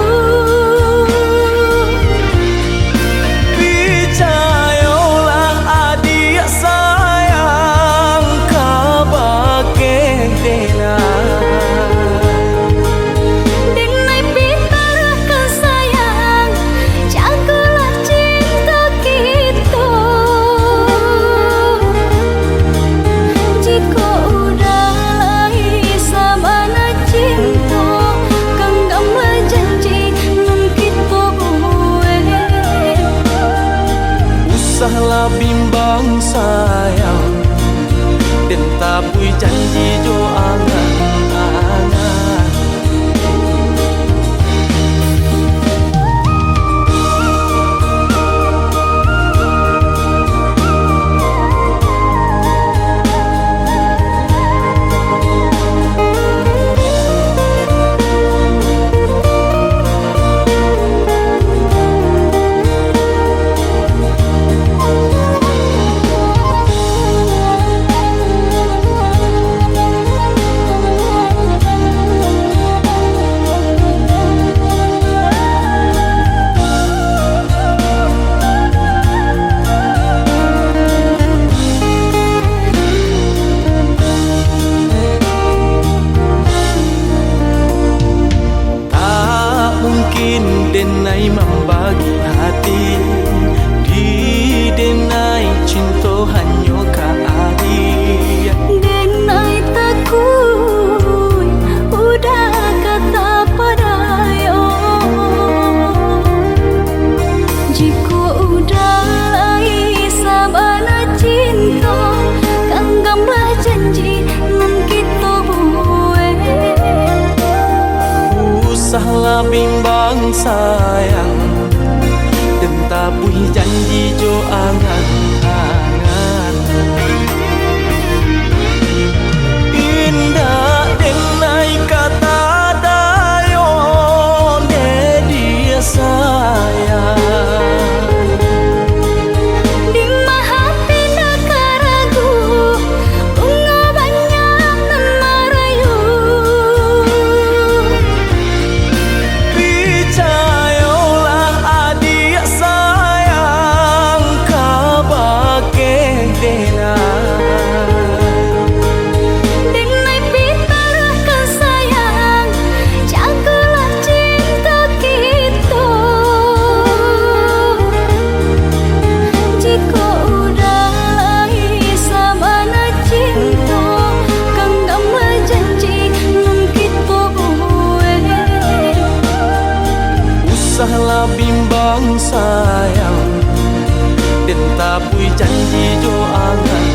Percayalah adik sayang, kabake denai. Denai pitarahkan sayang, jagalah cinta kita. Jika udah lai sabana cinta, kanggambah janji nan kita buat. Usahlah bimbang sayang, dan tabui janji jo angan-angan. Denai membagi hati, di denai cinta hanya ka adik. Denai takut udah kata padayo. Jika udah lai sabana cinta, kanggambah janji nan kita buat. Usahlah bimbang sayang, dan tabui janji jo angan-angan. Indah denai kata dayon de dia sayang. Di hati nak ragu, bunga banyak nan merayu. Percayalah adik sayang, kabake denai. Denai pitarahkan sayang, jagalah cinta kita. Jika udah lai sabana cinta, kanggambah janji nan kita buat. Usahlah bimbang sayang, dan tabui janji jo angan